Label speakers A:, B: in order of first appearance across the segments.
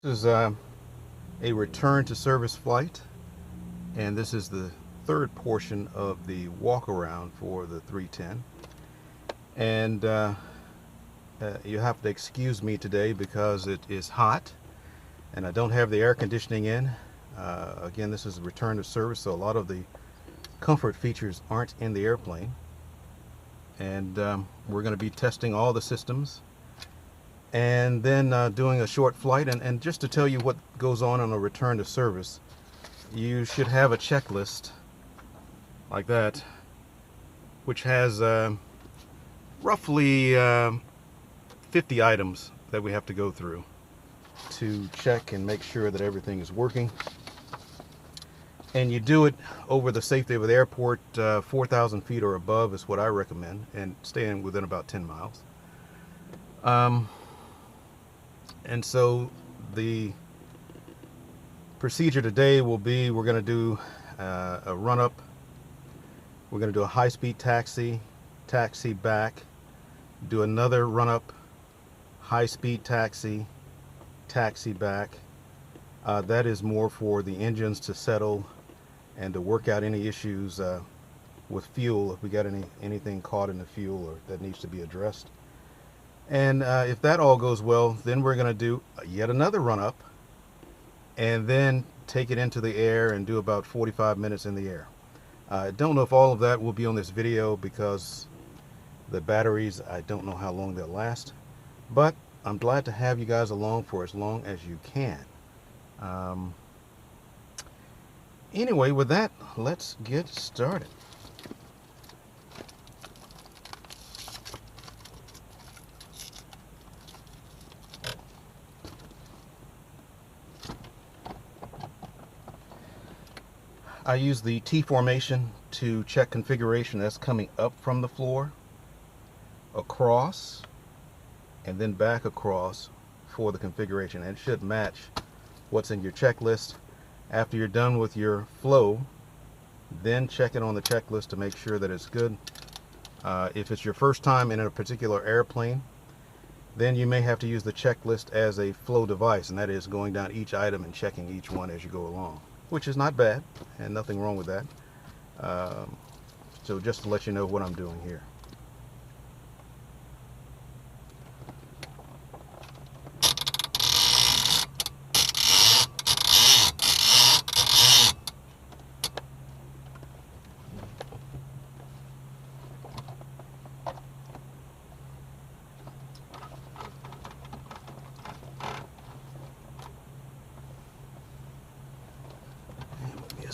A: This is a return to service flight, and this is the third portion of the walk around for the 310. And you have to excuse me today because it is hot and I don't have the air conditioning in. Again, this is a return to service, so a lot of the comfort features aren't in the airplane. And we're going to be testing all the systems and then doing a short flight. And just to tell you what goes on a return to service, you should have a checklist like that, which has roughly 50 items that we have to go through to check and make sure that everything is working. And you do it over the safety of the airport. 4,000 feet or above is what I recommend, and staying within about 10 miles. And so the procedure today will be, we're going to do a run-up. We're going to do a high-speed taxi, taxi back, do another run-up, high-speed taxi, taxi back. That is more for the engines to settle and to work out any issues with fuel, if we got anything caught in the fuel or that needs to be addressed. And if that all goes well, then we're going to do yet another run-up and then take it into the air and do about 45 minutes in the air. I don't know if all of that will be on this video because the batteries, I don't know how long they'll last, but I'm glad to have you guys along for as long as you can. Anyway, with that, let's get started. I use the T formation to check configuration that's coming up from the floor, across, and then back across for the configuration. And it should match what's in your checklist. After you're done with your flow, then check it on the checklist to make sure that it's good. If it's your first time in a particular airplane, then you may have to use the checklist as a flow device, and that is going down each item and checking each one as you go along, which is not bad and nothing wrong with that. So just to let you know what I'm doing here.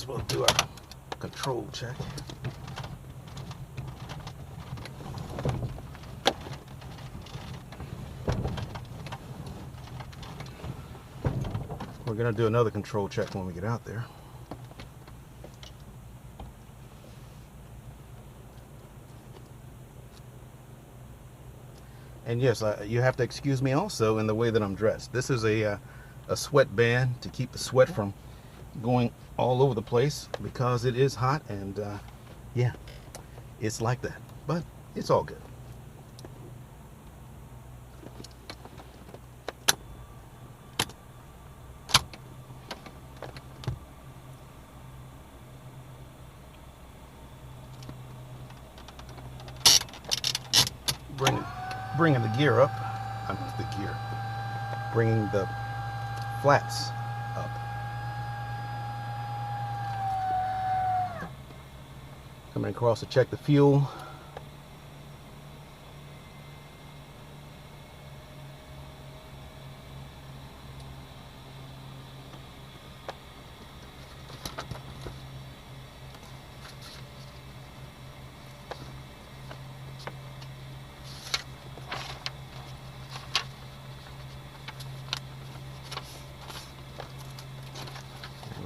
A: We'll do our control check. We're going to do another control check when we get out there. And yes, you have to excuse me also in the way that I'm dressed. This is a sweatband to keep the sweat from going all over the place because it is hot, and yeah, it's like that, but it's all good. Bringing the gear up, bringing the flaps up. Coming across to check the fuel.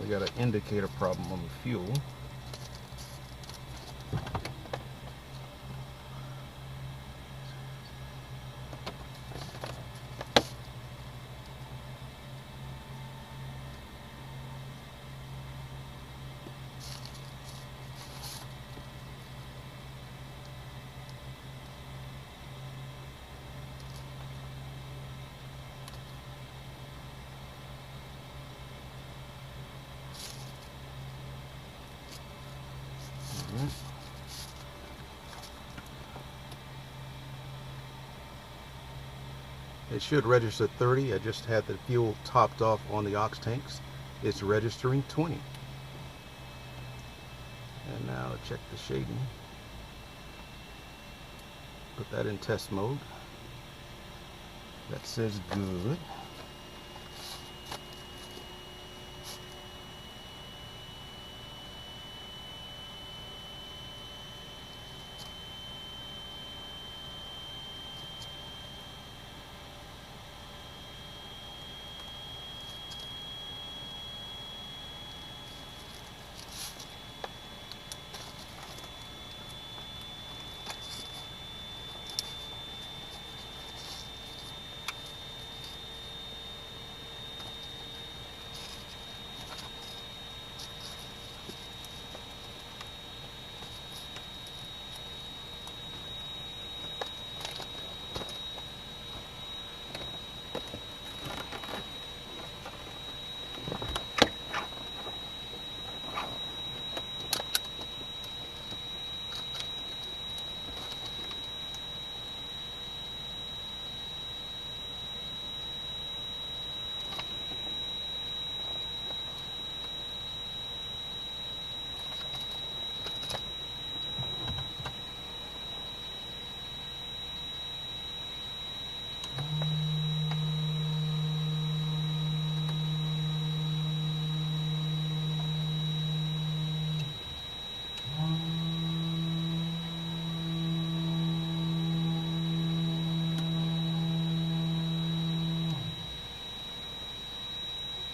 A: We got an indicator problem on the fuel. It should register 30. I just had the fuel topped off on the aux tanks. It's registering 20. And now check the shading. Put that in test mode. That says good.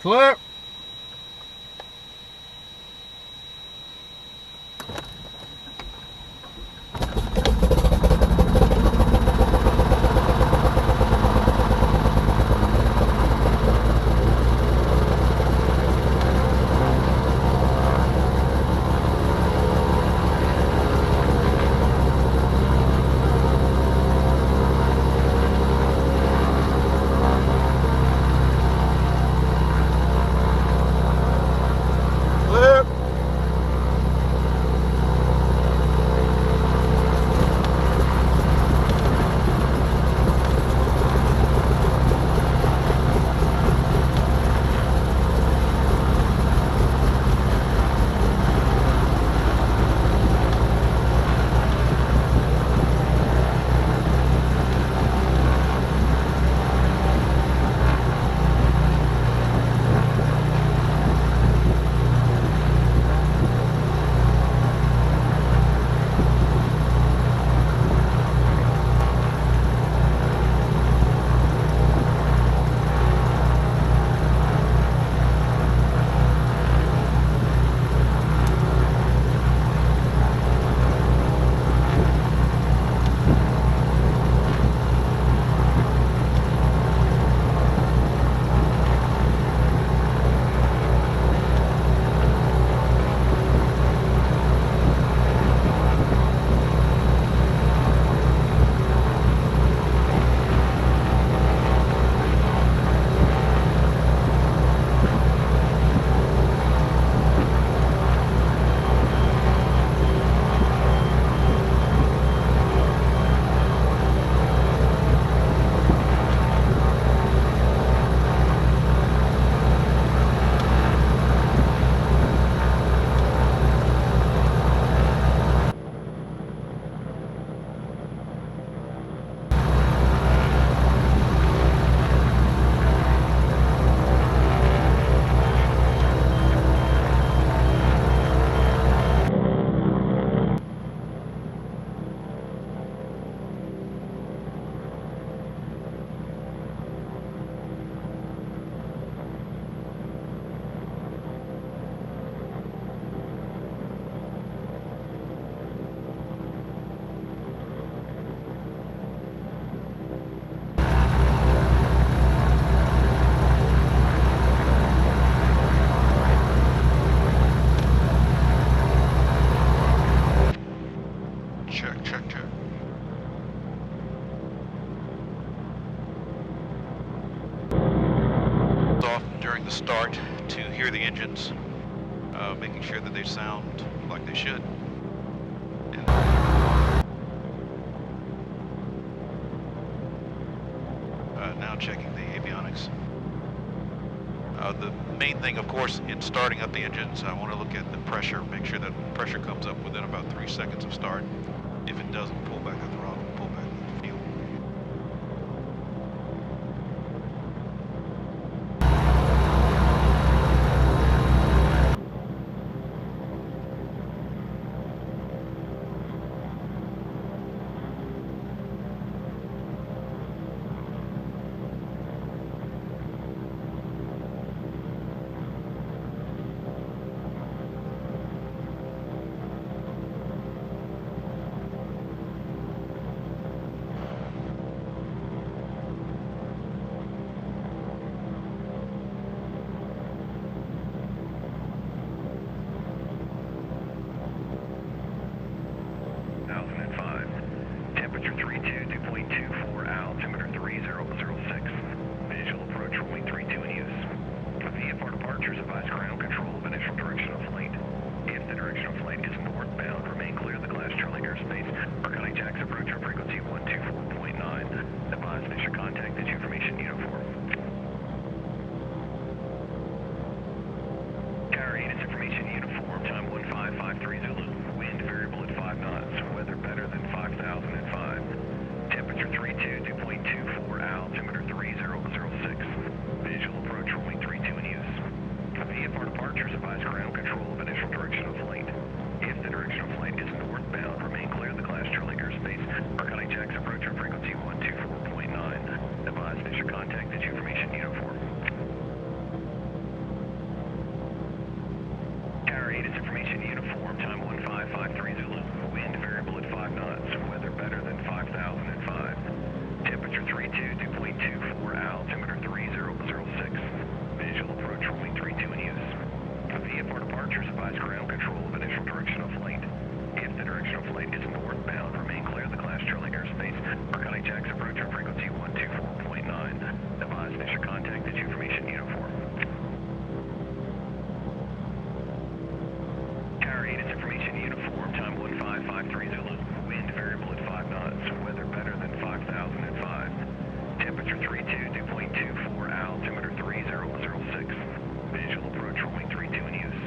A: Clear.
B: the start to hear the engines, making sure that they sound like they should. Now checking the avionics. The main thing, of course, in starting up the engines, I want to look at the pressure, make sure that pressure comes up within about 3 seconds of start. If it doesn't, pull back the throttle, pull back the fuel.
C: Temperature 32, 2.24, altimeter 3006. Visual approach runway 32 in use. VFR departures, advise ground control of initial direction of flight. If the direction of flight is northbound, remain clear of the Glass Charlie airspace. Arconic Jacks approach on frequency 124.9. Advise initial contact is information uniform. Tower 8 is information uniform, time 1553 Zulu. Wind variable at 5 knots, weather better than 5005. Temperature 32, 2.24, altimeter 3006. Visual approach runway 32 in use. VFR departures, advise ground control of initial direction of flight. If the direction of flight is northbound, remain clear of the Glass Charlie airspace. Arconic Jacks approach on frequency 124.9. Advise initial contact is information uniform. Tower 8 is information uniform, time 1553 Zulu. Wind variable at 5 knots, weather better than 5005. Temperature 32, 2.24, altimeter 3006. Visual approach runway 32 in use. VFR departures, advise ground control of initial direction of flight. If the direction of flight is northbound, remain clear of the Glass Charlie airspace. Arconic Jacks approach on frequency 124.9. Advise initial contact is information uniform. Tower 8 is information uniform, time 1553 Zulu. Wind variable at 5 knots, weather better than 5005. Temperature 32, 2.24, altimeter 3006. Visual approach runway 32 in use.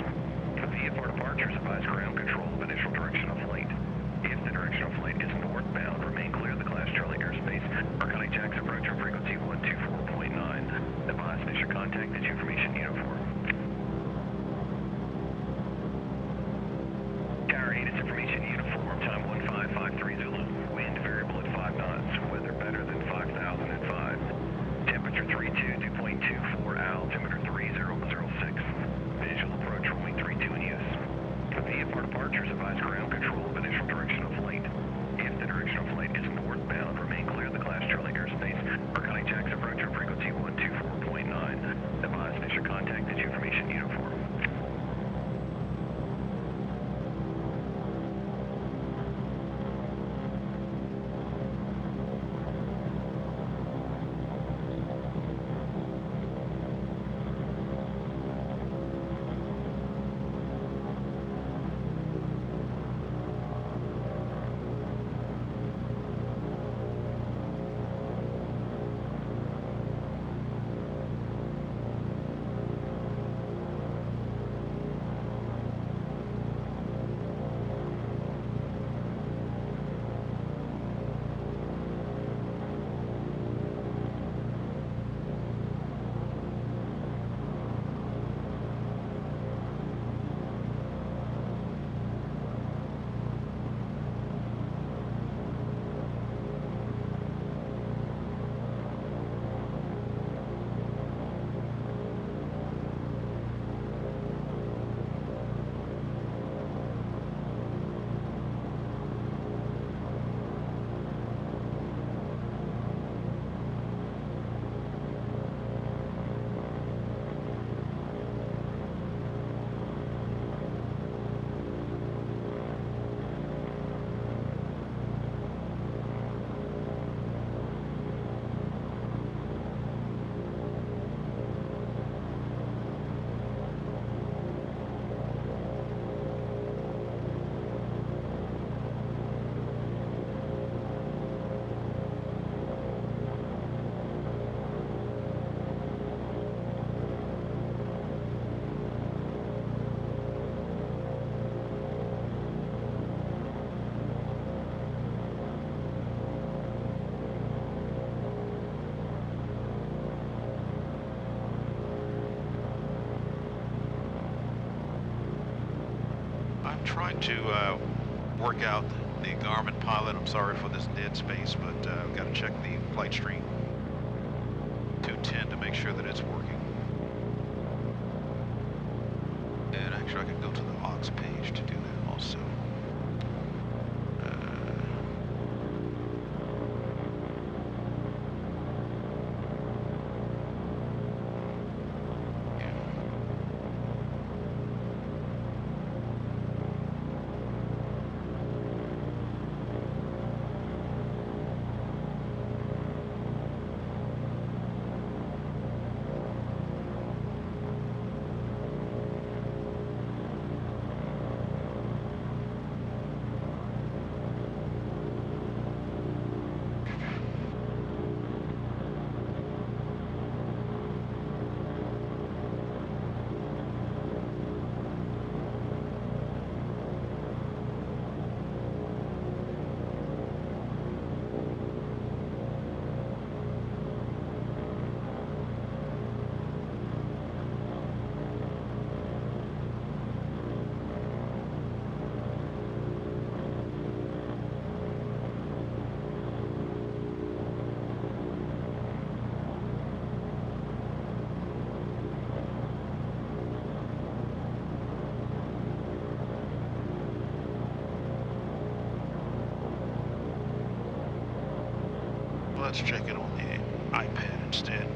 C: VFR departures, advise ground control of initial direction of flight. If the direction of flight is northbound, remain clear of the Glass Charlie airspace.
B: trying to work out the Garmin pilot. I'm sorry for this dead space, but I've got to check the flight stream 210 to make sure that it's working. And actually I can go to the aux page to do that also. Let's check it on the iPad instead.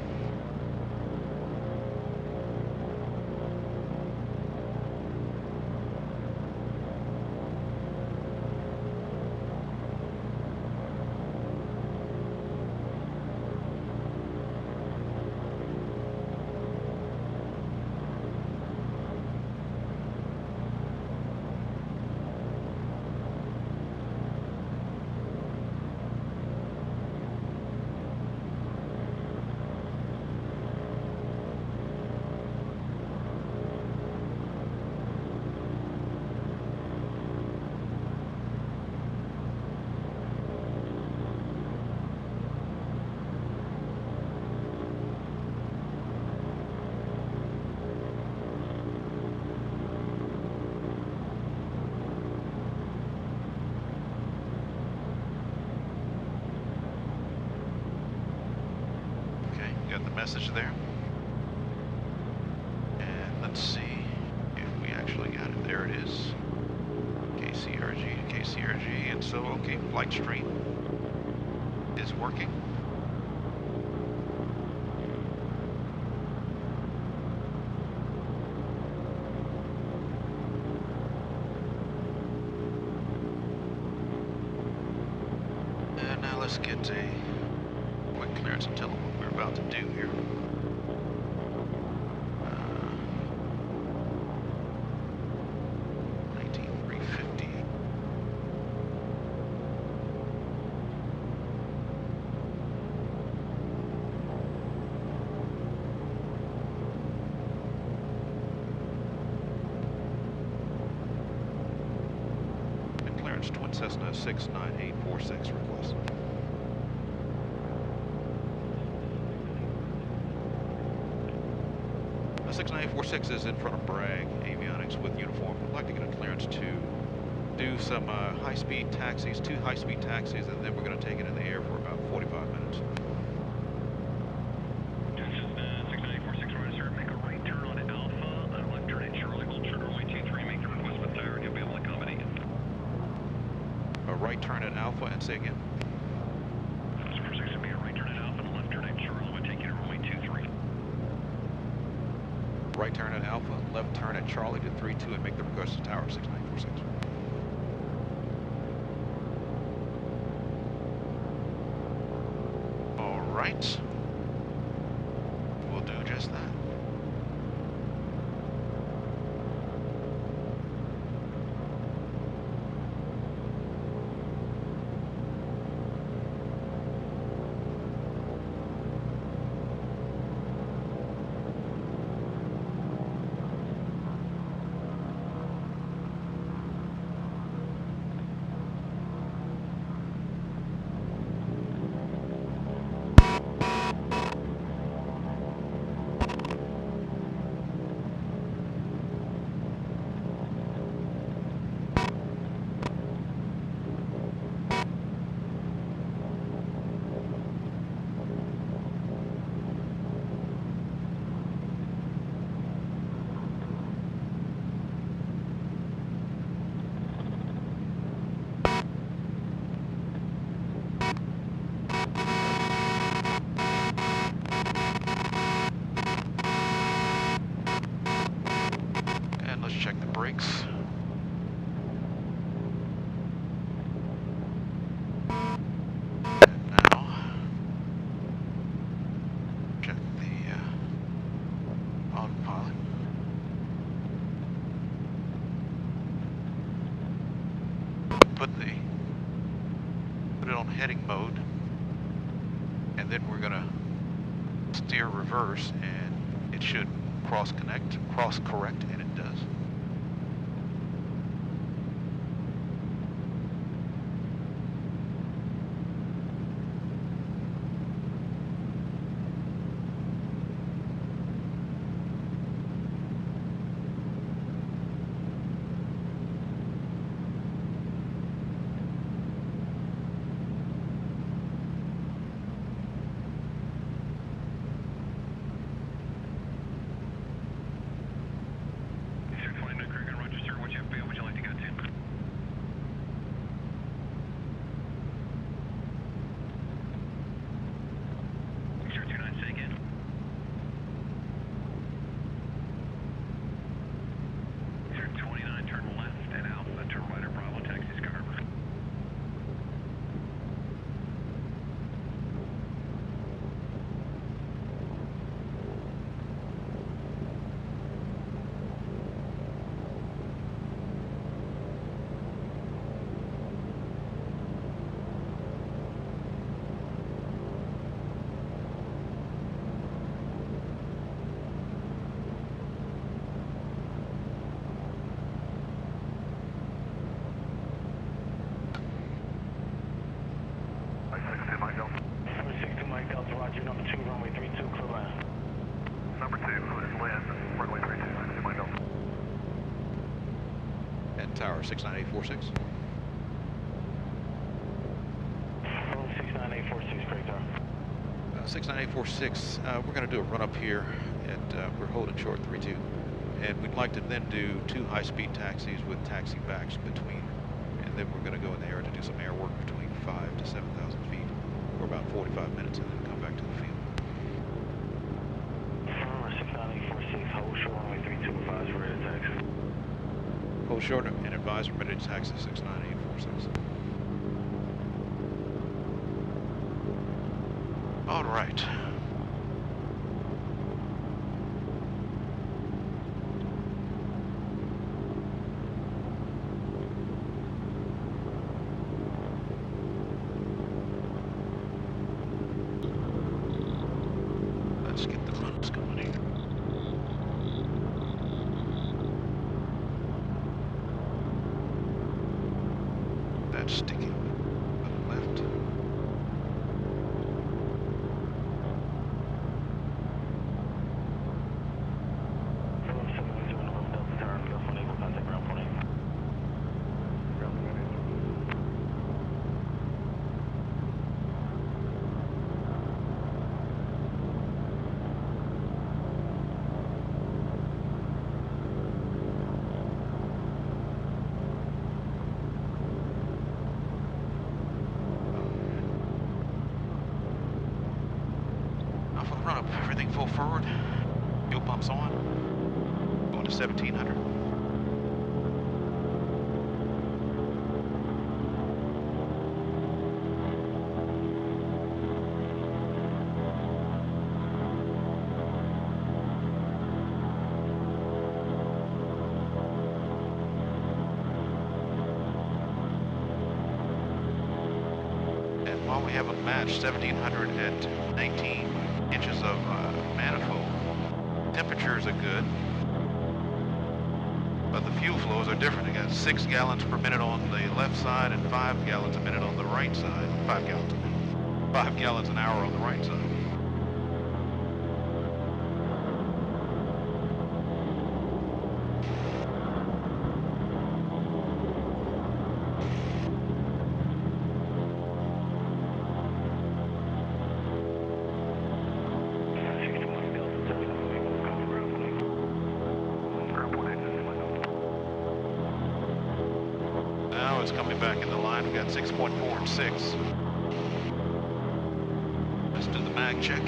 B: Got the message there. And let's see if we actually got it. There it is. KCRG to KCRG. And so, okay, flight stream is working. And now let's get a quick clearance and tell them what we're about to do here. 19,350. And clearance twin Cessna 69846 request. The 69846 is in front of Bragg Avionics with uniform. We'd like to get a clearance to do some high-speed taxis, 2 high-speed taxis, and then we're going to take it in the air for about 45 minutes.
C: Cessna 69846, right, sir. Make a right turn on Alpha, a left turn at Charlie, hold trigger runway 23, make the request with tire, you'll be able to accommodate it.
B: A right turn at Alpha, and say again.
C: 646 will be a right turn at Alpha, and a left turn at Charlie, will take you to runway 23.
B: Right turn at Alpha, left turn at Charlie to 32, and make the request to tower 6946. All right. We'll do just that. put it on heading mode, and then we're gonna steer reverse, and it should cross correct, and it does. Tower 69846.
D: 69846, correct tower.
B: 69846, we're going to do a run up here, and we're holding short 32. And we'd like to then do 2 high-speed taxis with taxi backs between. And then we're going to go in the air to do some air work between 5,000 to 7,000 feet for about 45 minutes and then come back to the field.
D: 69846, hold short, runway 32, advise we're ready to taxi.
B: Hold short and advise we're ready to taxi 69846. All right. Let's get the runs going here. That's sticking to the left. Run up, everything full forward. Fuel pumps on. Going to 1700. And while we have a match, 1700 at 19 inches of manifold. Temperatures are good, but the fuel flows are different. You got 6 gallons per minute on the left side and 5 gallons a minute on the right side. 5 gallons a minute. 5 gallons an hour on the right side. It's coming back in the line. We got 6.4 and 6. Let's do the mag check.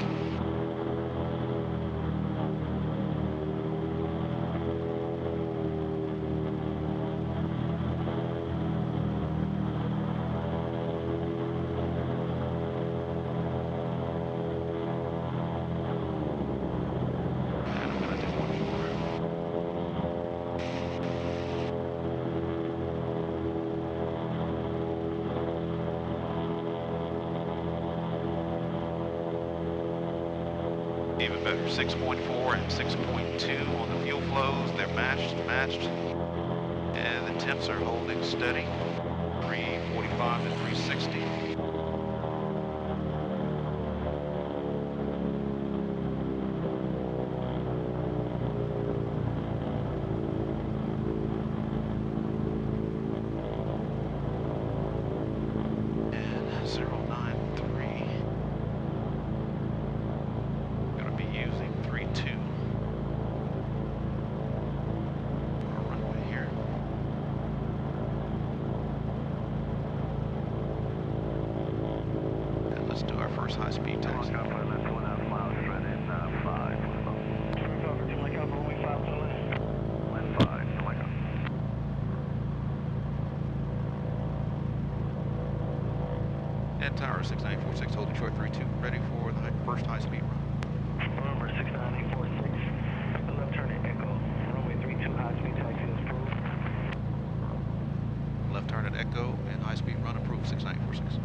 B: Even better, 6.4 and 6.2 on the fuel flows. They're matched. And the temps are holding steady. 345 to 360. High-speed taxi. And tower 6946, hold Detroit 32, ready for the first high-speed run.
D: Number 69846, left turn at Echo, runway 32, high-speed taxi is approved.
B: Left turn at Echo and high-speed run approved, 6946.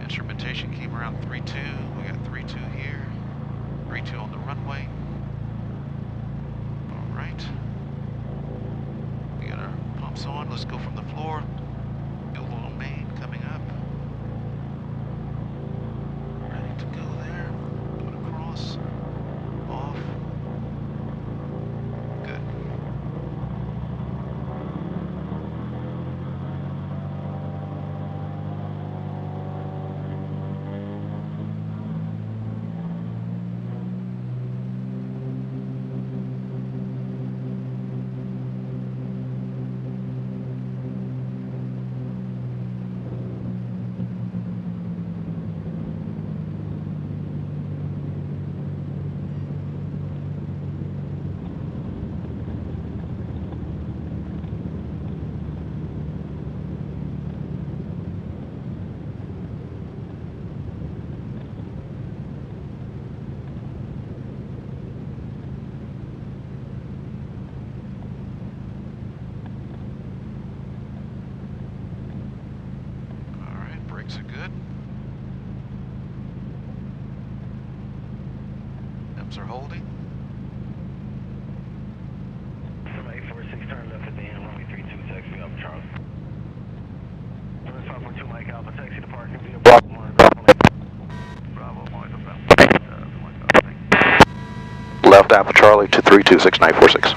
B: Instrumentation came around 3-2. We got 3-2 here. 3-2 on the runway. All right. We got our pumps on. Let's go from the floor. Fuel oil main coming up. Ready to go there. Put across. Off. Good. Brakes are good. Temps are holding.
D: 846, turn left at the end, runway 32, taxi up Charlie. Runway 542, Mike Alpha, taxi to parking via Bravo 1. Bravo 1,
B: Left Alpha Charlie to 326946.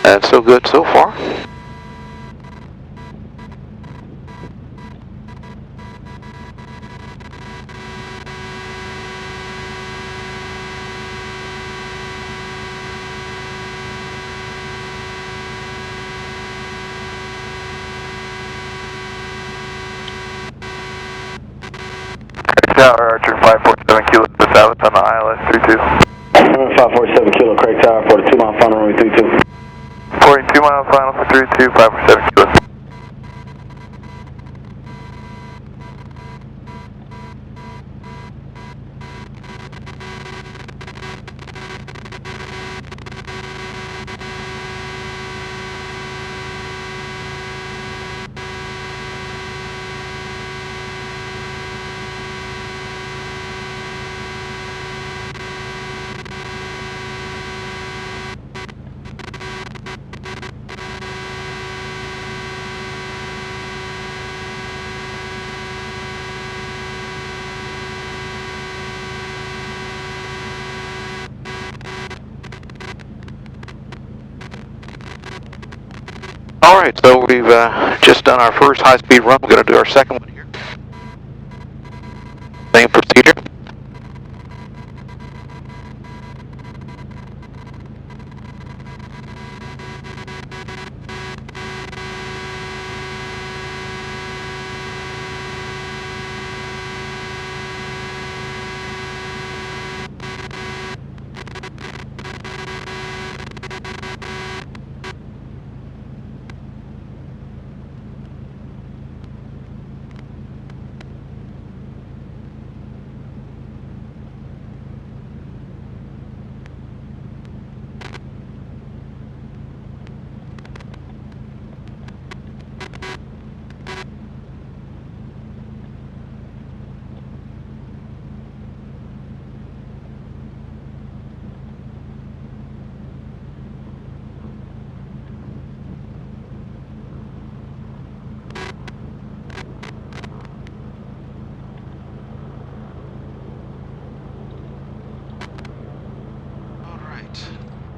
B: That's so good so far.
E: Tower Archer 547 Kilo to the south on the ILS 32.
D: 547 Kilo, Craig Tower, 42 mile final, runway 32.
E: 42 mile final for 32, 547 Kilo.
B: right, so we've just done our first high-speed run. We're going to do our second one here. Same procedure.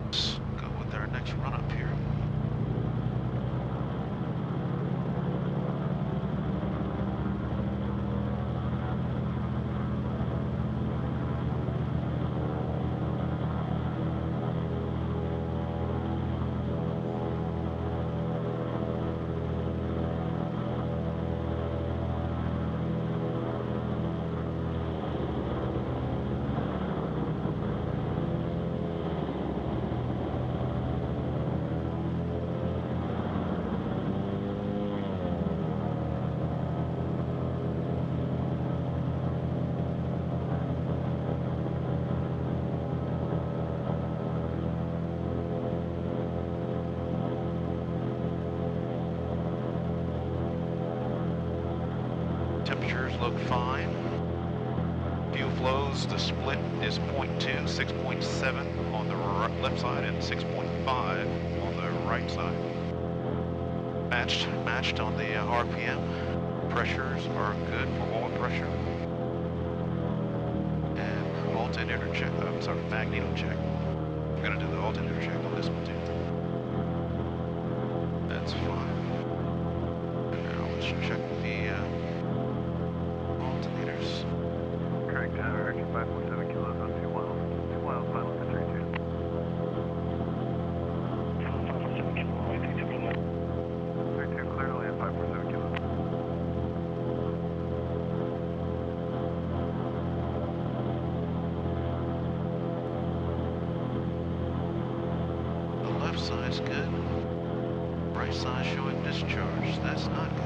B: Let's go with our next run up here. Temperatures look fine. Fuel flows, the split is 0.2, 6.7 on the left side and 6.5 on the right side. Matched on the RPM. Pressures are good for oil pressure. And alternator check, magneto check. I'm going to do the alternator check on this one too. That's fine. Now let's check the alternators.
C: Correct, Action 547 kilos on 2 miles. 2 miles, final to 32.
D: 547 kilo, runway 32 below.
C: 32 clear to land, 547 kilos.
B: The left side's good. Right side showing discharge. That's not good.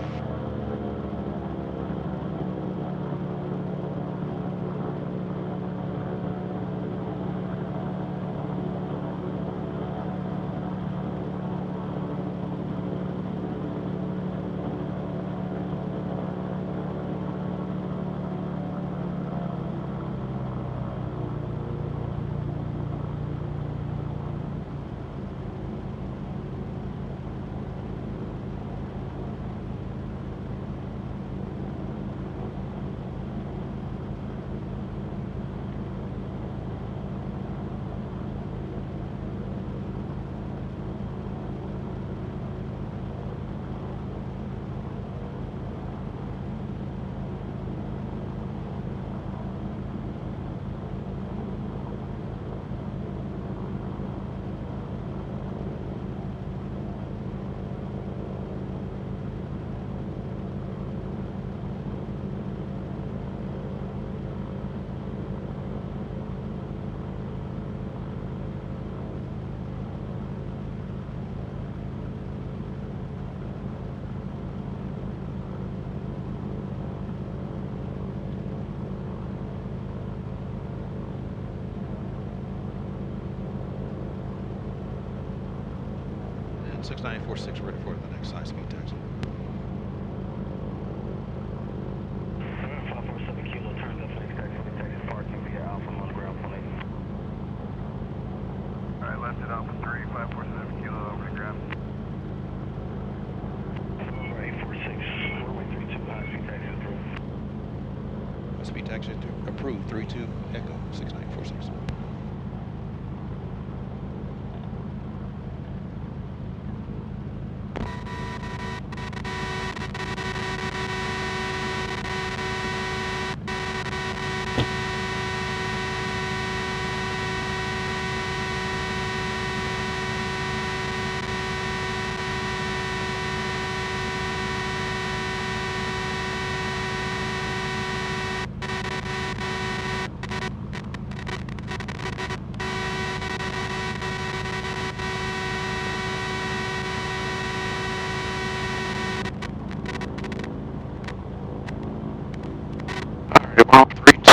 B: And 6946 ready for the next high-speed taxi.
D: 547 kilo, turns up next taxi to Texas parking via Alpha on the ground plane.
C: Alright, left at Alpha 3, 547 kilo over to ground.
D: Number 846, runway 32, high-speed taxi approved.
B: High-speed taxi approved. 32 Echo 6946.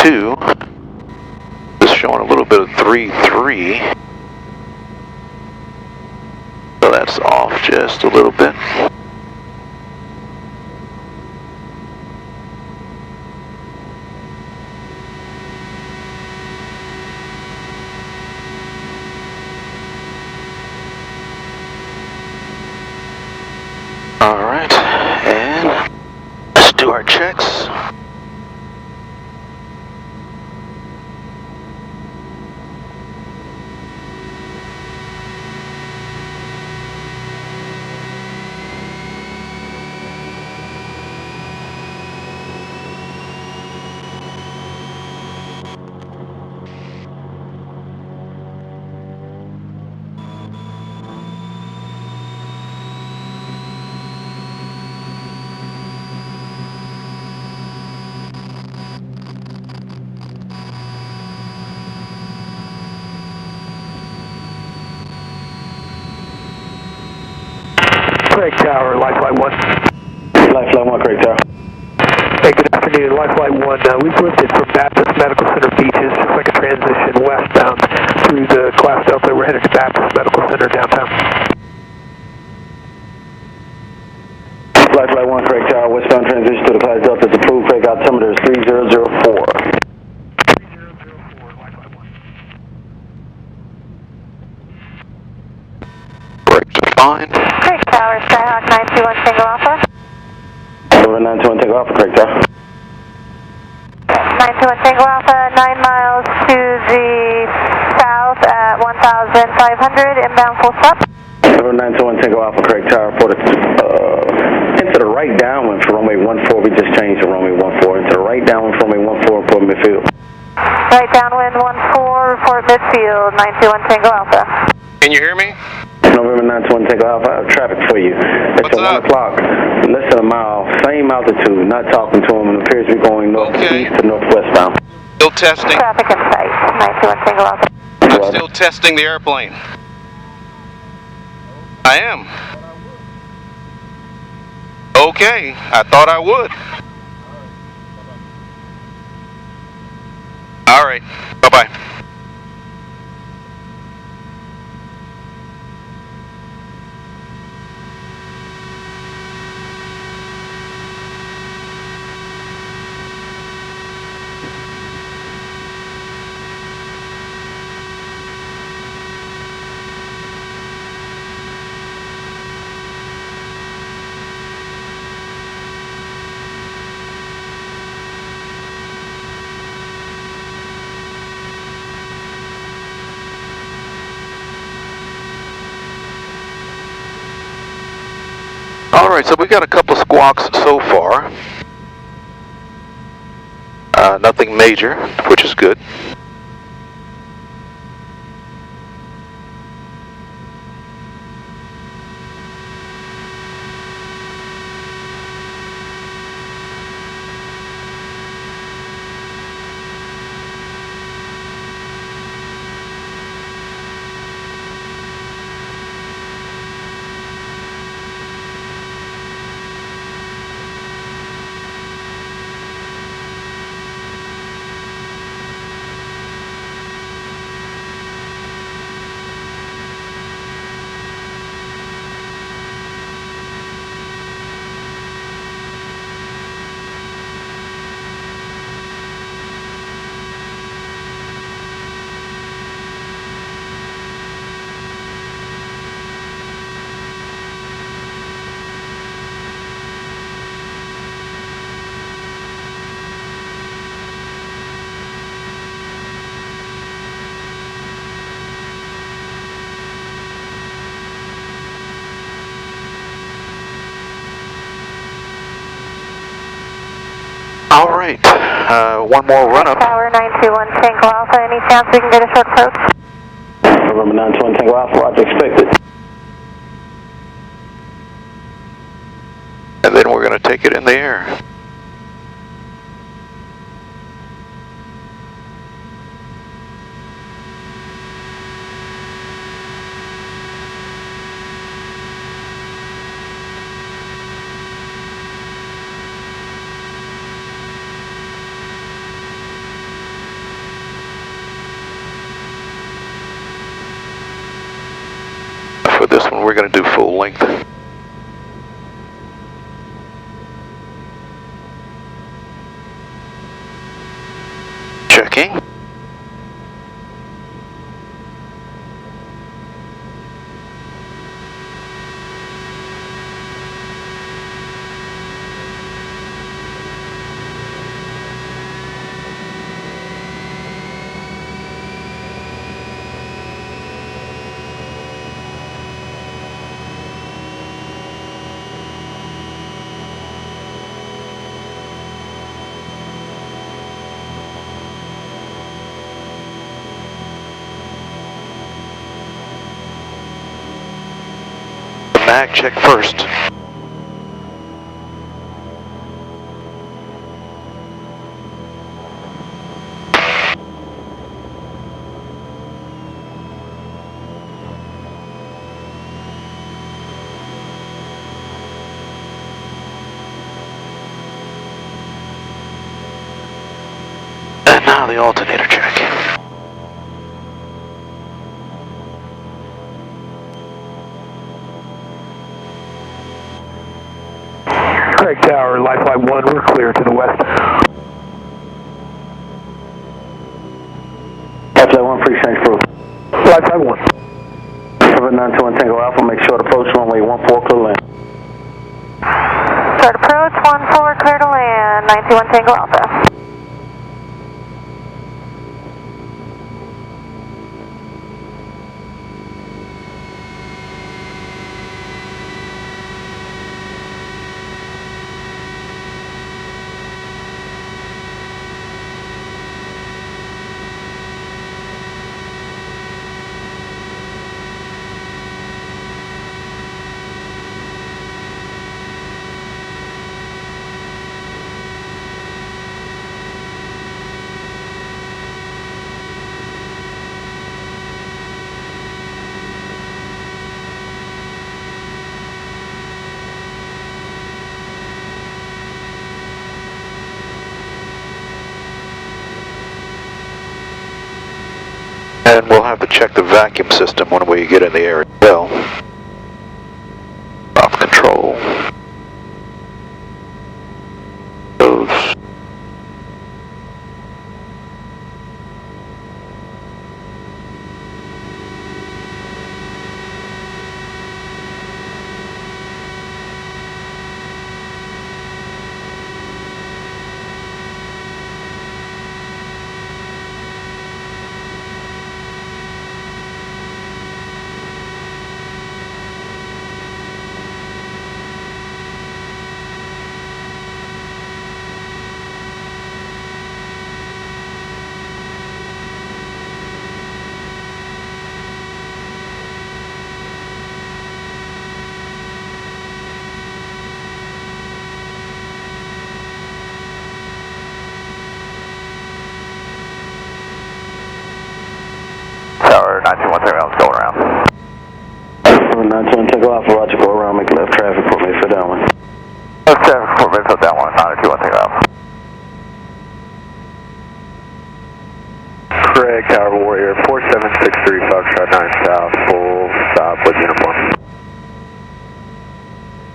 B: 2. It's showing a little bit of 3-3. So that's off just a little bit. Alright, and let's do our checks.
D: Craig Tower, Lifeline 1.
E: Lifeline 1, Craig Tower.
D: Hey, good afternoon, Lifeline 1. We've lifted from Baptist Medical Center beaches. It's like a transition westbound through the Class Delta. We're headed to Baptist Medical Center downtown.
E: Lifeline 1, Craig Tower. Westbound transition to the Class Delta is approved. Craig altimeter is 3004.
D: 3004, Lifeline 1.
B: Brakes are fine.
F: Craig Tower, Skyhawk 921 Tango Alpha.
E: Over 921 Takeoff, Craig Tower.
F: 921 Tango Alpha, 9 miles to the south at 1,500, inbound full stop.
E: Over 921 Takeoff Alpha, Craig Tower. For the, into the right downwind for runway 14. We just changed to runway 14. Into the right downwind for runway 14, report midfield.
F: Right downwind 14, report midfield, 921 Tango Alpha.
B: Can you hear me?
E: November 921 Takeoff Alpha, I have traffic for you. It's
B: What's
E: at
B: up?
E: 1 o'clock, less than a mile, same altitude, not talking to him, and appears to be going northeast to northwestbound.
B: Still testing.
F: Traffic in sight, 921 Tango Alpha.
B: I'm still testing the airplane. I am. Okay, I thought I would. All right, bye-bye. Alright, so we got a couple squawks so far. Nothing major, which is good. Alright, one more run up.
F: Tower 921 Tango Alpha, any chance we can get a short approach?
E: November 921 Tango Alpha, roger, expected.
B: And then we're going to take it in the air. we're going to do full length. Checking. Mag check first. And now the alternator check.
D: Craig Tower, Lifeline 1, we're clear to the west.
E: Lifeline 1, free change crew.
D: Lifeline 1.
E: 791 Tango Alpha, make sure to approach runway 14, clear to land.
F: Start approach 14, clear to land, 91 Tango Alpha.
B: And we'll have to check the vacuum system when we get in the air as well. Off control. Those.
C: Tower 921 Tango Alpha, going around.
E: 791 Tango Alpha, roger, go around, make left traffic, put me for that one.
C: Left traffic, put me for that one, 921 Tango Alpha.
G: Craig Tower Warrior, 4763 Foxtrot 9 South, full stop with uniform.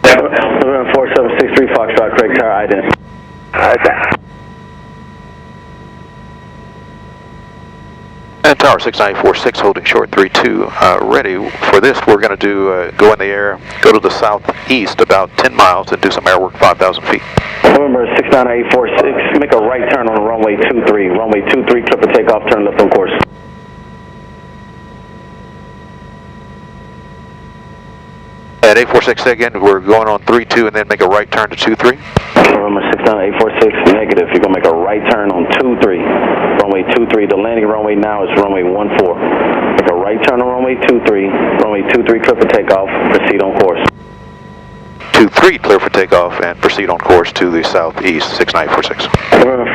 E: 4763 Foxtrot, Craig Tower, ident.
G: Ident.
B: And Tower 6946 holding short 32, ready for this. We're going to do go in the air, go to the southeast about 10 miles and do some air work 5,000 feet.
E: November 69846, make a right turn on runway 23. Runway 23, clip a takeoff, turn left on course.
B: At 846 again, we're going on 32 and then make a right turn to 23.
E: November 69846, negative. You're going to make a right turn on 23. Runway 23, the landing runway now is runway 14. Make a right turn on runway 23. Runway 23, clip a takeoff, proceed on course.
B: 23, clear for takeoff and proceed on course to the southeast, 6946.
E: November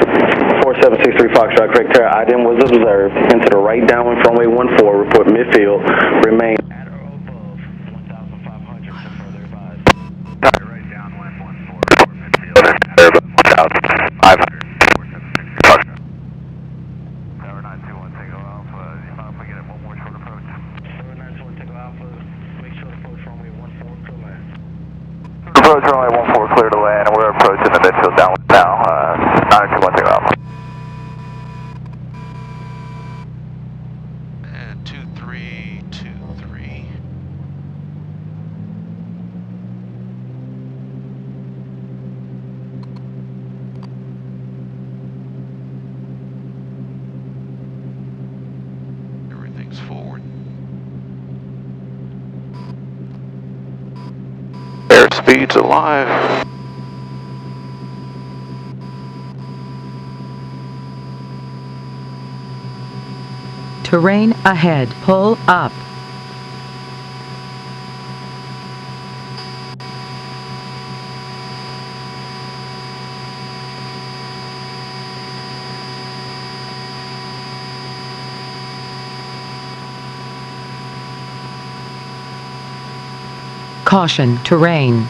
E: 4763 Foxtrot, Craig Tower, ident was observed. Into the right downwind from runway 14, report midfield, remain at or above 1,500 to further advise.
C: Right downwind 14, report midfield, at or above 1,500, 4763 Foxtrot. Tower 921 Tango Alpha, you mind if we get one more short approach?
E: Tower 921 Tango Alpha, make short approach
B: things forward. Airspeed's alive.
H: Terrain ahead. Pull up. Caution, terrain.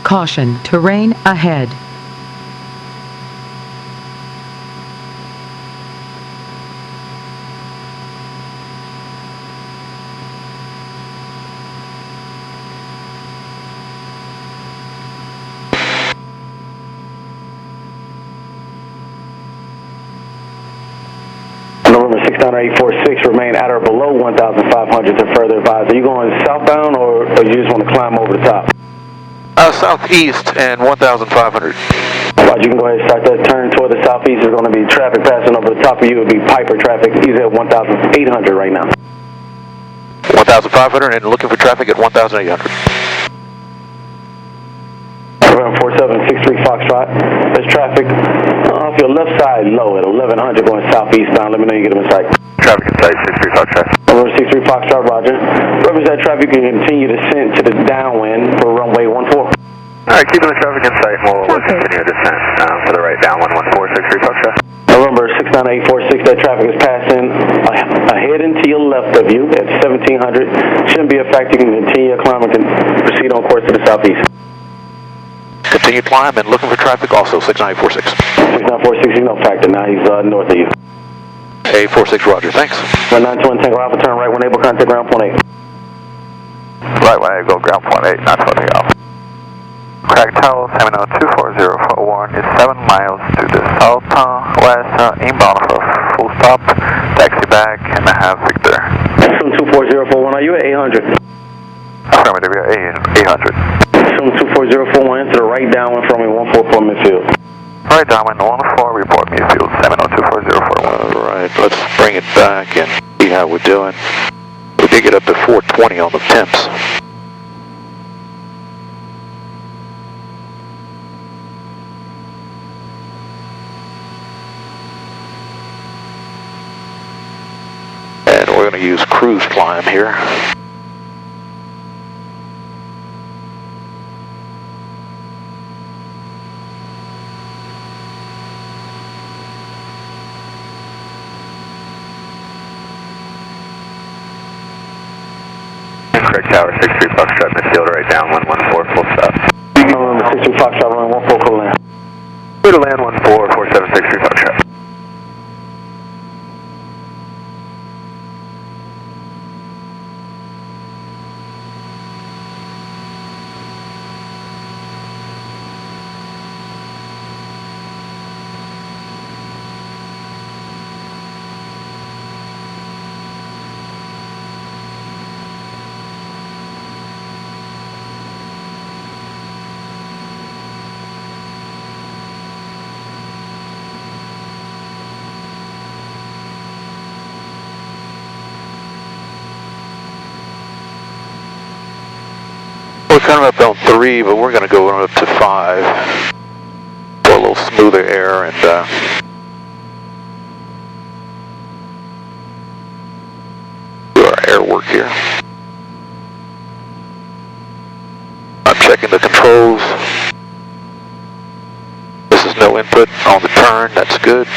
H: Caution, terrain ahead.
E: November 69846, remain at or below 1,500 to further advise. Are you going southbound or you just want to climb over the top?
B: Southeast and 1,500.
E: Roger, you can go ahead and start that turn toward the southeast. There's going to be traffic passing over the top of you. It'll be Piper traffic. He's at 1,800 right now.
B: 1,500 and looking for traffic at 1,800.
E: Around 4763 Foxtrot. There's traffic off your left side low at 1100 going southeastbound. Let me know you get them in sight.
G: Traffic in sight, 63 Foxtrot.
E: Over 63 Foxtrot, roger. Represent that traffic, you can continue descent to the downwind for runway 14.
G: Alright, keeping the traffic in sight, we'll continue descent for the right down 114, 63 Foxtrot.
E: November 69846, that traffic is passing ahead and to your left of you at 1700. Shouldn't be a factor. You can continue your climb and proceed on course to the southeast.
B: Continue climb and looking for traffic also, 6946.
E: 6946, he's no factor now, he's north of you.
B: 846, roger, thanks.
E: 921 Tango Alpha, turn right, 1 able, contact ground point 8.
G: Right, 1 able, ground point 8, not 20 off. Craig Tower, Terminal 24041 is 7 miles to the southwest, inbound for full stop, taxi back, and I have Victor.
E: 24041, are you at 800?
G: Affirmative, we are 800.
E: 24041, enter the right downwind from me, 144 midfield.
G: Right downwind, 14, report midfield, Terminal 24041.
B: Alright, let's bring it back and see how we're doing. We did get up to 420 on the temps. And we're going to use cruise climb here.
G: Craig Tower, 63 Foxtrot, midfield, right down 114, full stop.
E: 63 Foxtrot, running 14, full land.
G: Clear to land 144763 Foxtrot.
B: We're kind of up on 3, but we're going to go up to 5 for a little smoother air and do our air work here. I'm checking the controls. This is no input on the turn, that's good.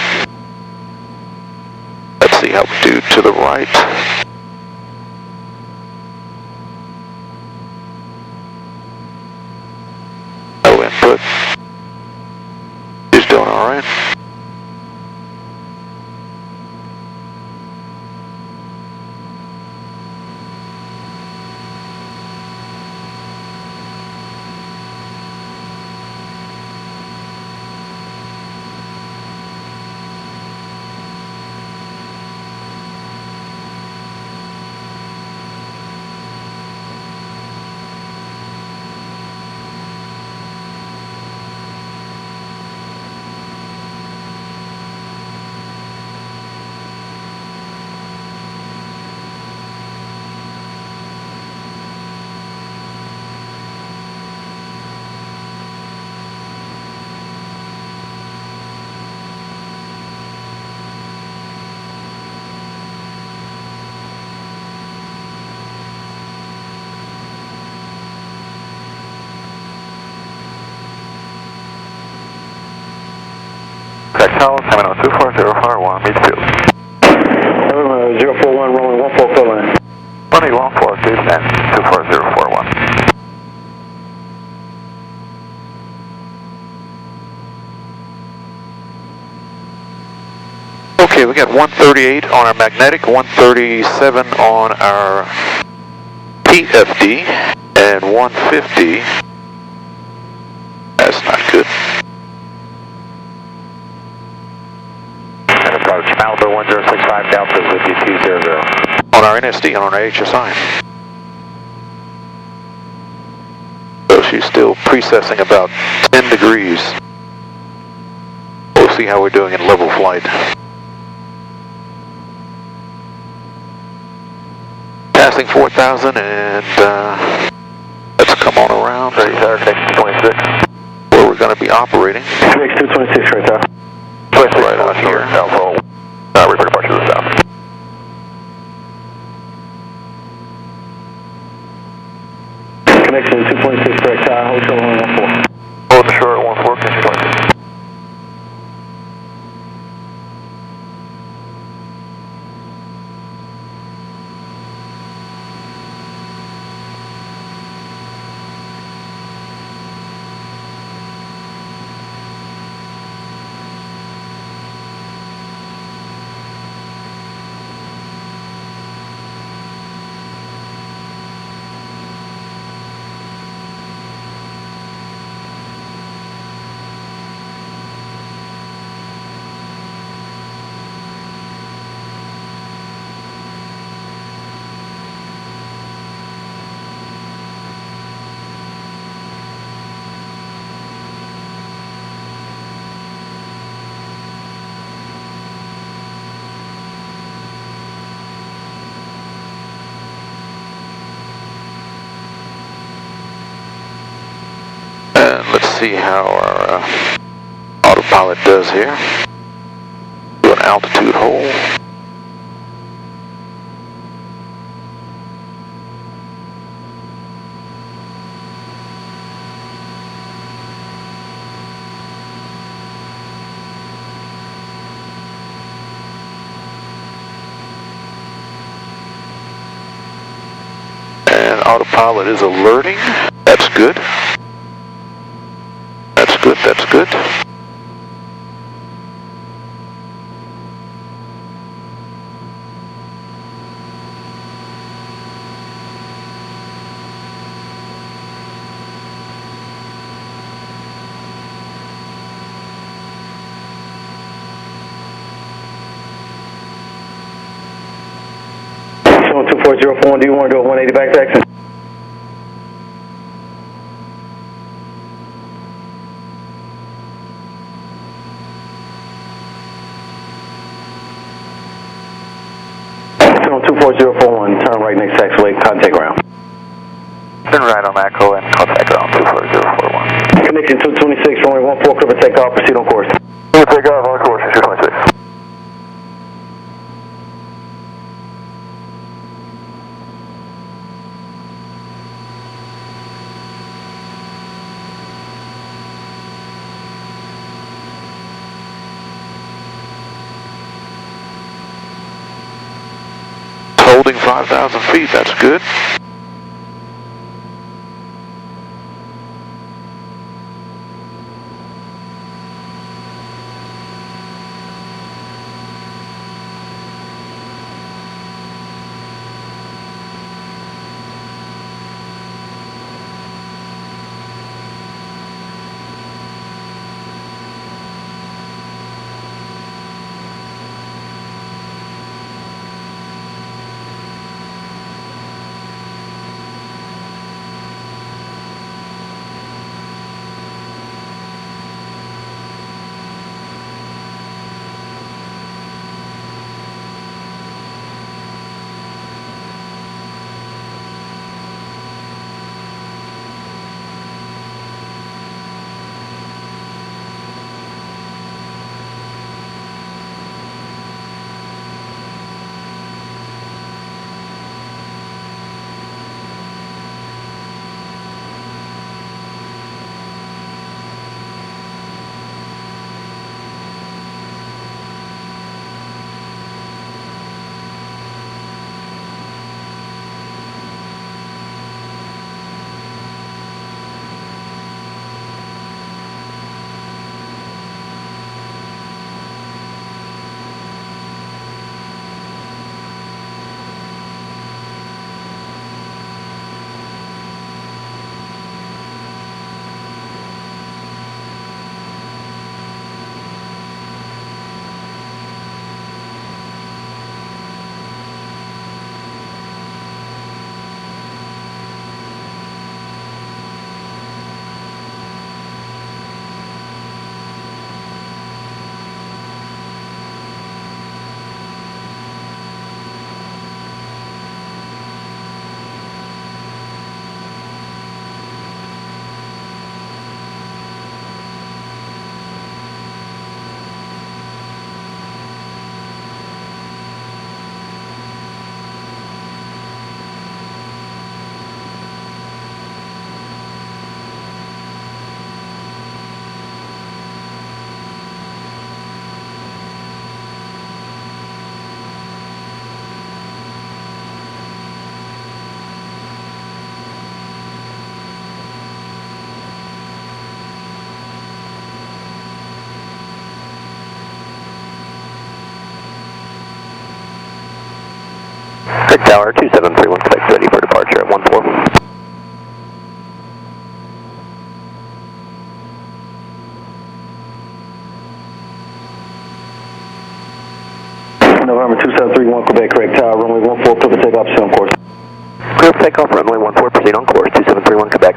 B: Let's see how we do to the right. Input. He's doing all right.
G: Tower, Terminal 24041, meet field.
E: 041, runway 14, clear line.
G: Runway 14, please land 24041.
B: Okay, we got 138 on our magnetic, 137 on our PFD, and 150. That's not good.
G: And approach Malibu 1065 Delta with you 200.
B: On our NSD and on our HSI. So she's still precessing about 10 degrees. We'll see how we're doing in level flight. Passing 4,000 and let's come on around.
G: Ready, sir, connection 26.
B: Where we're going to be operating.
E: Next 226, right there.
G: 26,
B: Right on here.
G: Alpha, report departure to the south.
E: Connection 226, correct, hotel 114.
G: Hold the shore at 14, connection 26.
B: Let's see how our autopilot does here. Do an altitude hold. And autopilot is alerting. That's good. That's good, that's good.
E: Showing 24041, do you want to do a 180 back taxi? Showing 24041, turn right next taxiway, contact ground.
G: Turn right on Echo and contact ground 24041.
E: Connection 226, runway 14, clear for takeoff, proceed on course.
G: Takeoff on course 226.
B: Holding 5,000 feet, that's good.
D: Craig Tower, 2731 Quebec, ready for departure at 14.
E: November 2731 Quebec, Craig Tower, runway 14, clear for takeoff, soon on course.
D: Clear for takeoff, runway 14, proceed on course, 2731 Quebec.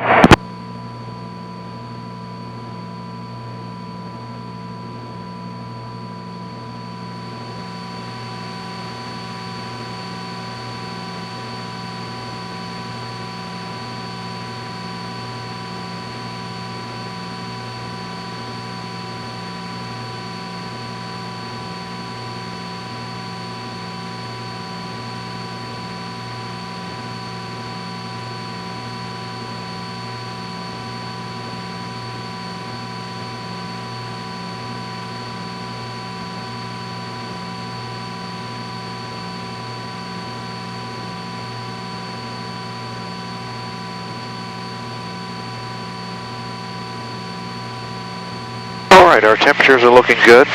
B: Alright, our temperatures are looking good.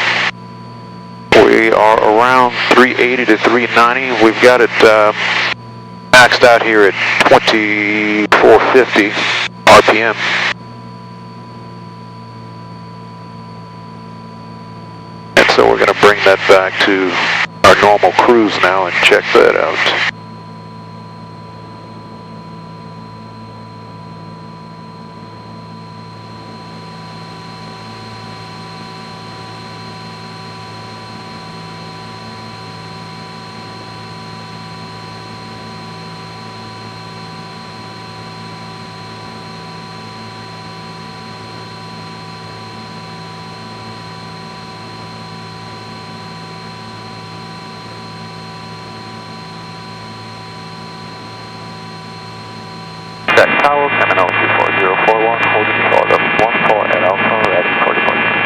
B: We are around 380 to 390. We've got it maxed out here at 2450 RPM. And so we're going to bring that back to our normal cruise now and check that out.
G: Tower, terminal 24041, holding short of 14 at Alpha, ready for departure.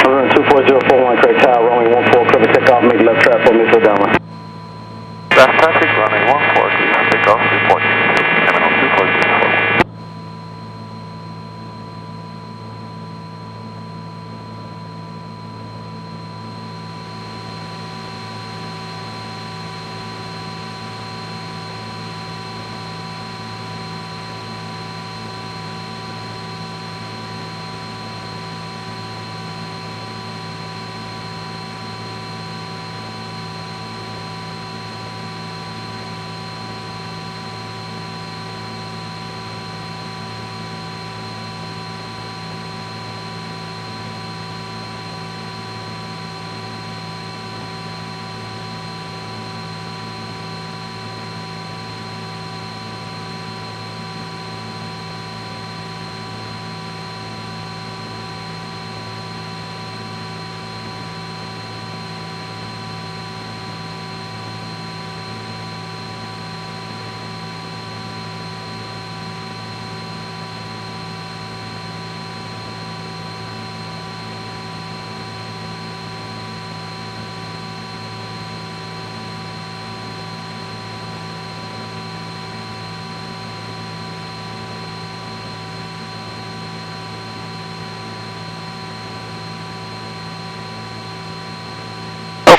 E: November 24041 Craig Tower, runway 14, clear for takeoff, make left trap for missile downwind.
G: Left traffic, runway 14, clear for takeoff, reporting to terminal 24041.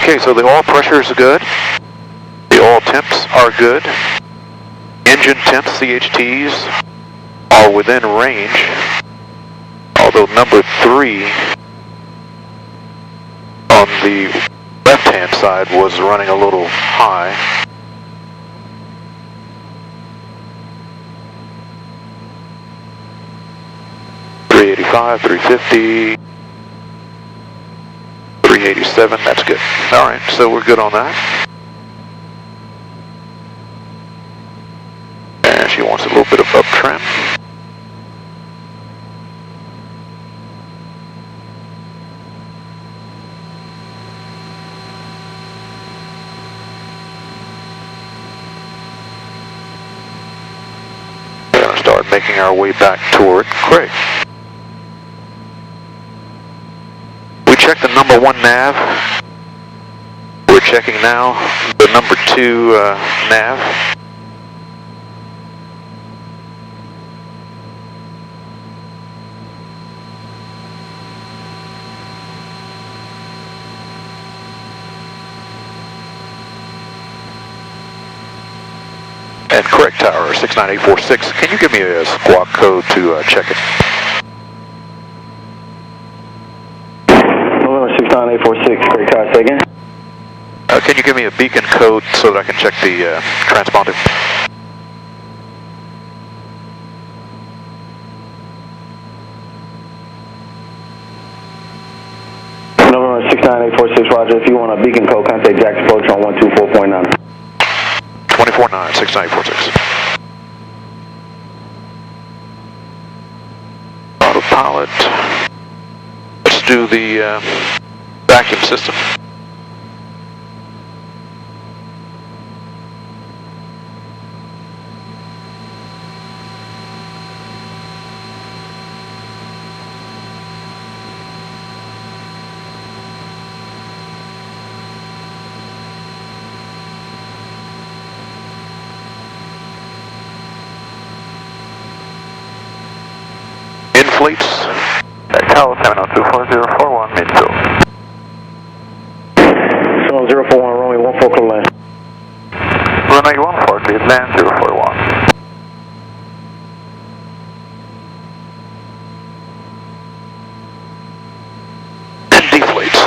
B: Okay, so the oil pressure is good. The oil temps are good. Engine temps, CHTs, are within range. Although number 3 on the left-hand side was running a little high. $385, $350. 387, that's good. Alright, so we're good on that. And she wants a little bit of up trim. We're going to start making our way back toward Craig. Check the number 1 nav. We're checking now the number 2 nav. And correct tower, 69846. Can you give me a squawk code to check it?
E: November 69846, correct tower, say again?
B: Can you give me a beacon code so that I can check the transponder?
E: November 69846, roger. If you want a beacon code, contact Jack's approach on 124.9.
B: 249, 69846. Autopilot. Let's do the vacuum system. Fleets.
G: Tower 7024041, mid-field.
E: 041, runway 14, clear land.
G: Runway 14, clear land, 041.
B: And deflates.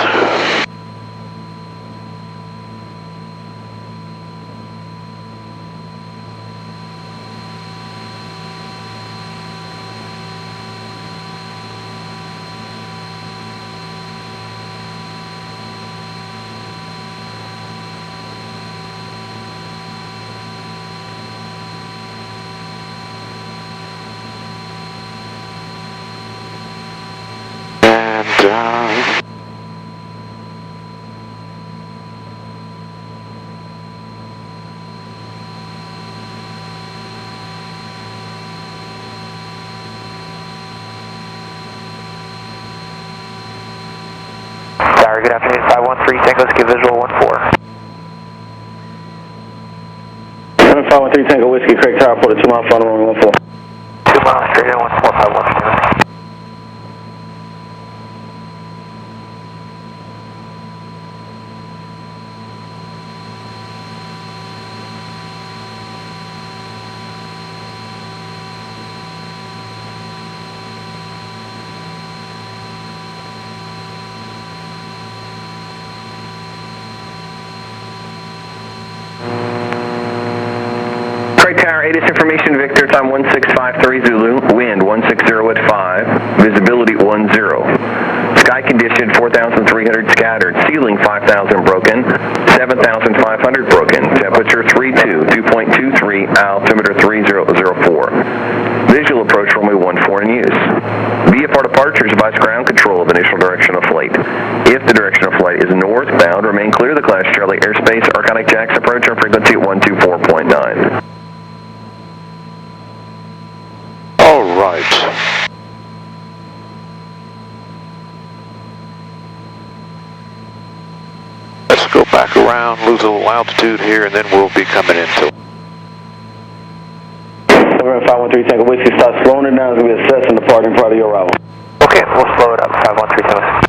G: Good afternoon, 513 Tango, give visual 14.
E: 513 Tango Whiskey, correct tower, port a 2 mile final, runway 14.
G: 2 miles straight in, 14513.
C: Tower, ATIS information, Victor, time 1653 Zulu, wind 160 at 5, visibility 10. Sky condition 4,300 scattered, ceiling 5,000 broken, 7,500 broken, temperature 32, 2.23, altimeter 3004. Visual approach runway 14 in use. VFR departures advise ground control of initial direction of flight. If the direction of flight is northbound, remain clear of the Class Charlie airspace, Arconic Jacks approach on frequency at 124.9.
B: Let's go back around, lose a little altitude here, and then we'll be coming into.
E: November 513 Tango Whiskey, start slowing it down as we assess and departing prior to your arrival.
G: Okay, we'll slow it up, 513 Tango.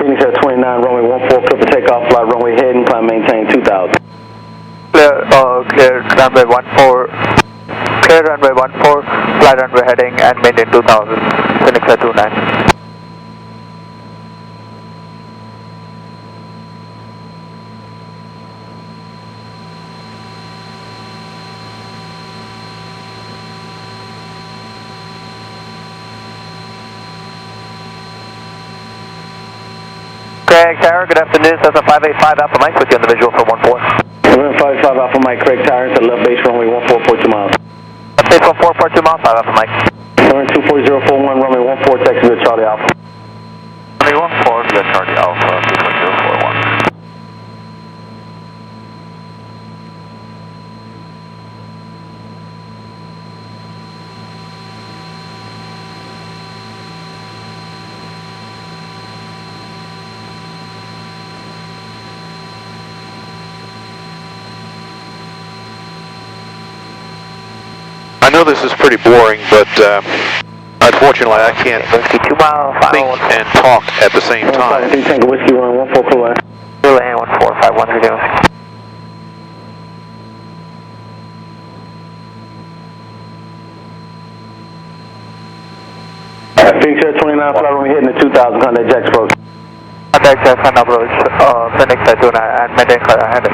E: Phoenix at 29, runway 14, clear for takeoff, flight runway heading, climb maintain 2000.
G: Clear runway 14, clear runway 14, flight runway heading and maintain 2000, Phoenix at 29. Craig Tower, good afternoon. Cessna 585 Alpha Mike with you on the visual for 14.
E: November 585 Alpha Mike, Craig Tower, into left base runway 14, 2 miles.
G: Left base 14, 2 miles, 5 Alpha Mike.
E: November 24041, runway 14, Texas, Charlie Alpha.
G: Runway 14, Charlie Alpha, 24041.
B: know this is pretty boring, but unfortunately I can't
G: Whiskey 2 mile,
B: think and talk at the same time.
E: 3 Tango Whiskey 114 clear line.
G: Clear line 1451, doing.
E: Phoenix Air 29 flight when we hitting the 2000, contact Jack's approach.
G: Contact Cessna approach, Phoenix Air 29 and maintain clear ahead.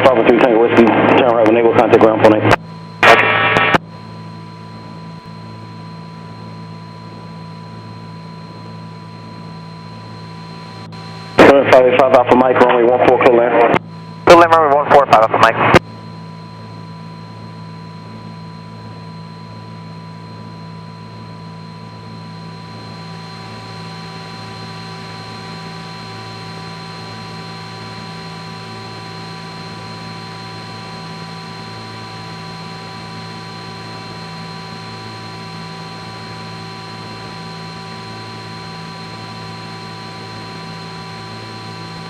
E: Papa 3 Tango Whiskey, turn right when they go contact ground 48. 585 Alpha Mike, runway 14 clear land.
G: Clear land runway 14, Alpha Mike.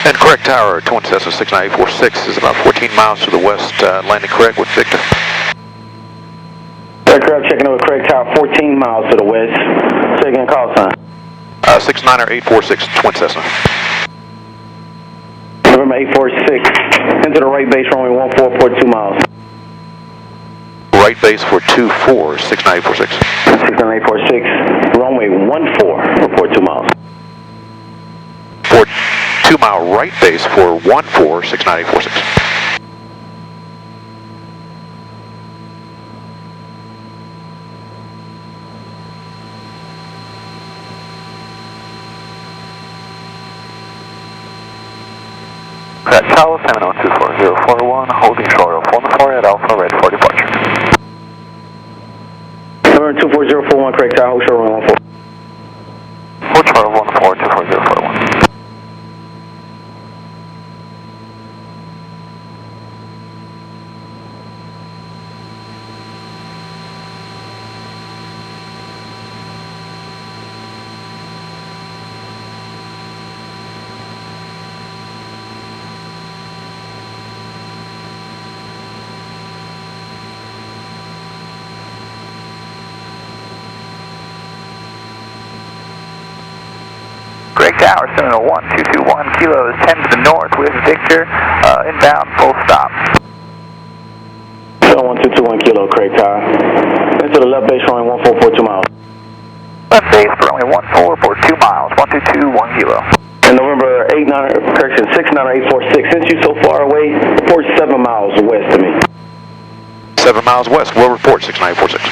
B: And correct tower, Cessna 69846 is about 14 miles to the west, landing correct with Victor.
E: Aircraft checking over Craig Tower, 14 miles to the west. Say again, call sign.
B: 69846, Cessna.
E: November 846, into the right base, runway 14, port 2 miles.
B: Right base for 24, 69846.
E: 69846, runway 14, report 2 miles.
B: For 2 mile right base for 14, 69846.
G: Correct tower, 7024041, holding short of 14 at Alpha, ready for departure.
E: November 24041, Craig Tower, hold short runway 14.
G: Hold short of 14, 24041. Craig Tower, 701-221, kilo is 10 to the north with Victor, inbound, full stop.
E: 71221 kilo, Craig Tower. Into the left base, runway 14, 2 miles.
G: Left base for runway 14 for 2 miles, 1221 kilo.
E: And November 69846, since you so far away, report 7 miles west to me.
B: 7 miles west, we'll report 69846.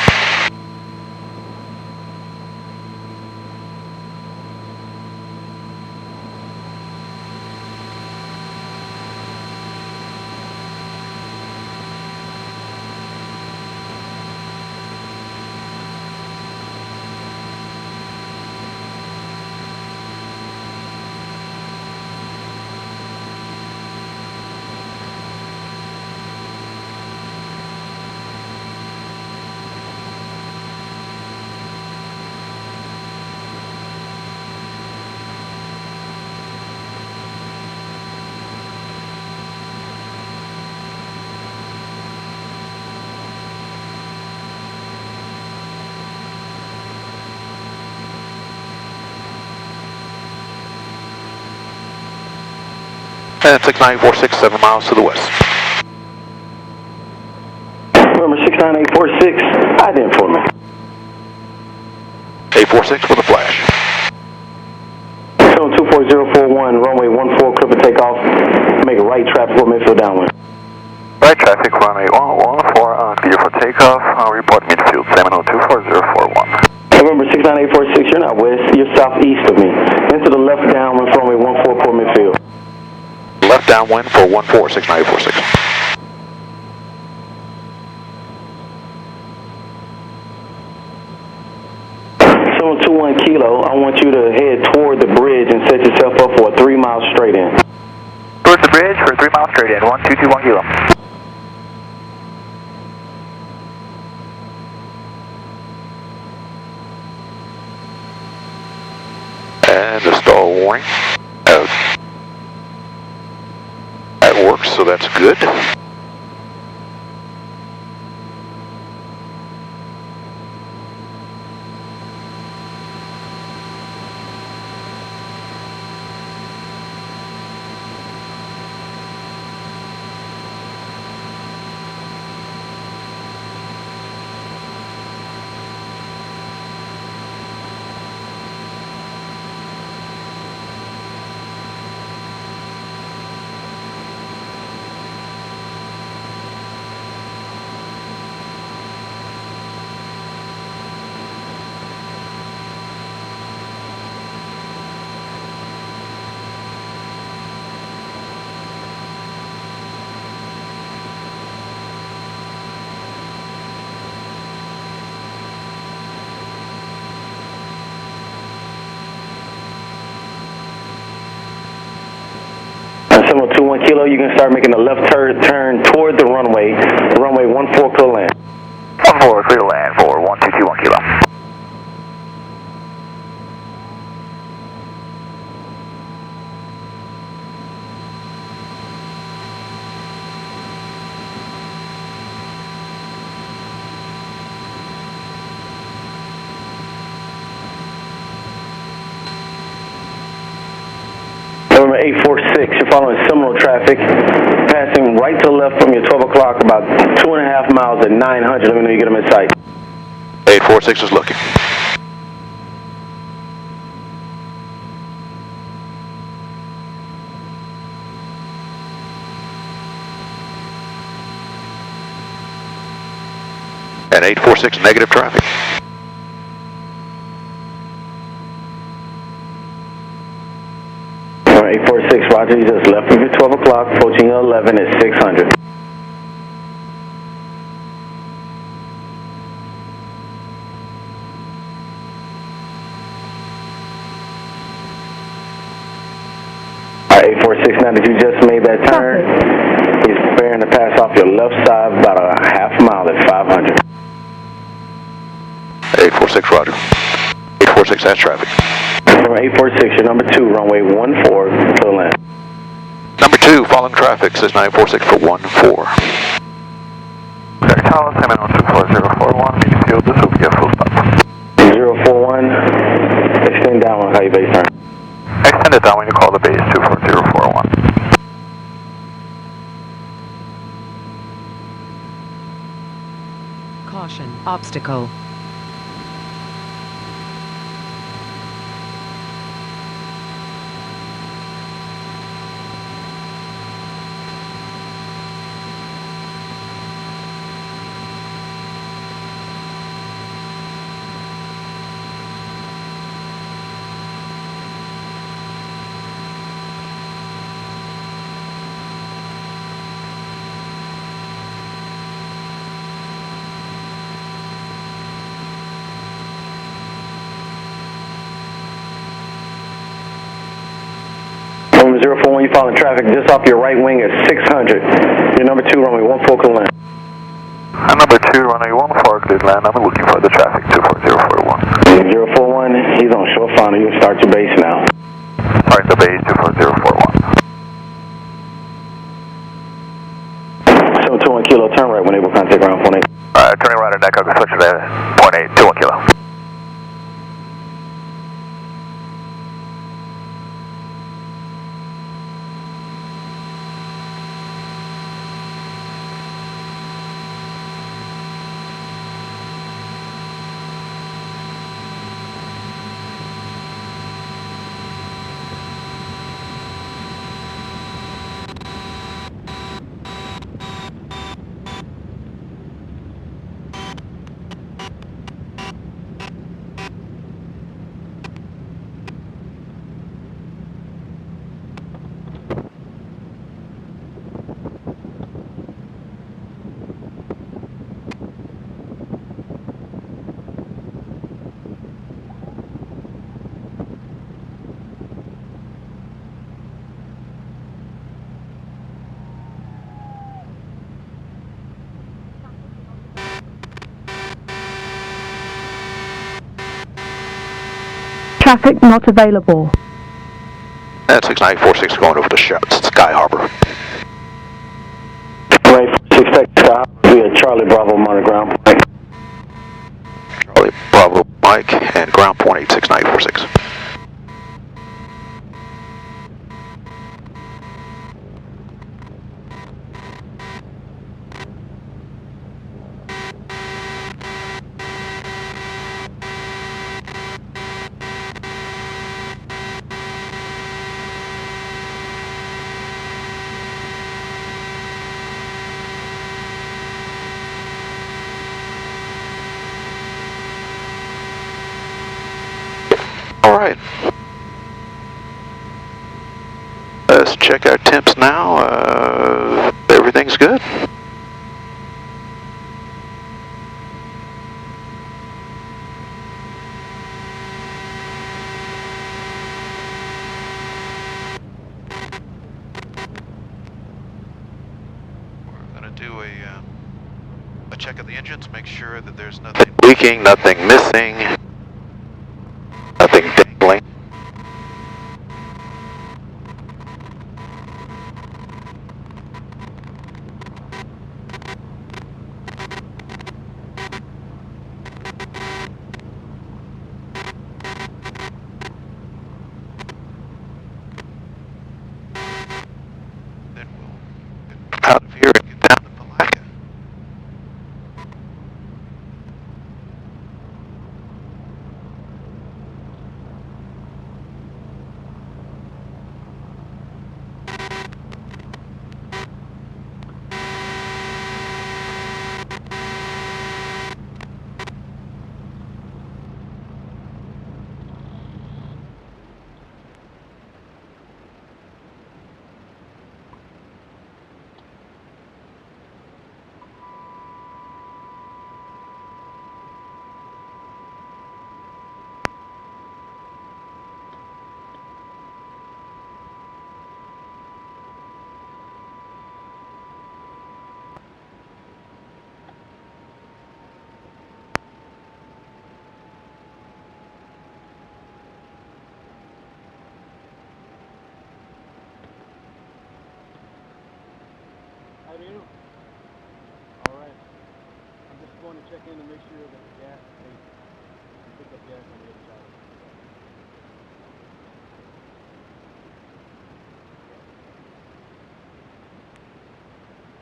B: And 69846, 7 miles to the west.
E: Remember 69846, ident for me.
B: 846 with a flash.
E: 24041, runway 14, clip and take off. Make a right traffic for midfield downwind.
G: Right traffic, runway 14, clear for takeoff. Report midfield, 7024041.
E: November 69846, you're not west, you're southeast of me. Into the left downwind for runway 14, port midfield.
B: Left downwind for 14, 69846.
E: 721 Kilo, I want you to head toward the bridge and set yourself up for a 3 mile straight in.
G: Towards the bridge for a 3 mile straight in, 1221 Kilo.
B: And a stall warning. That works, so that's good.
E: Terminal 21 Kilo, you can start making a left turn toward the runway 14 clear land.
G: 14 clear land for 1221 Kilo.
E: November 846, you're following similar traffic, passing right to the left from your 12 o'clock, about 2.5 miles at 900. Let me know you get them in sight.
B: 846 is looking. And 846 negative traffic.
E: All right, 846, roger, you just left of your 12 o'clock, approaching your 11 at 600. All right, 846, now that you just made that turn, he's preparing to pass off your left side about a half mile at 500.
B: 846, roger. 846 has traffic.
E: Number 846, your number 2, runway 14, clear land.
B: Number 2, following traffic, says 946 for 14.
G: Tower, Terminal 24041, meeting field, this will be a full stop.
E: 041, extend down, how you base turn.
G: Extend it down when you call the base 24041.
H: Caution, obstacle.
E: Number 041, you following traffic just off your right wing at 600. Your number 2, runway 14, clear land.
G: Number 2, runway 14, clear land, I'm looking for the traffic, 24041.
E: 041, he's on short final, you can start your base now.
G: Start the base 24041.
E: 721 Kilo, turn right when able, contact ground 18.
G: Turning right at that, construction at 0.8, 21 Kilo.
F: traffic not available.
B: That's 6946 going over to Sky Harbor.
E: Right, 46 Sky Harbor, via Charlie Bravo, monitor ground point.
B: Charlie Bravo, Mike, and ground point 86946. All right. Let's check our temps now. Everything's good. We're going to do a check of the engines, make sure that there's nothing leaking, nothing missing, nothing dangling. Then we'll get out of here and get down to Palatka.
A: How do you? All right. I'm just going to check in to make sure that the gas is safe. And pick up gas on the other side.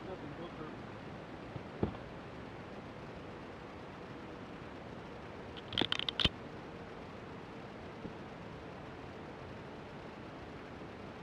A: Nothing, no curve.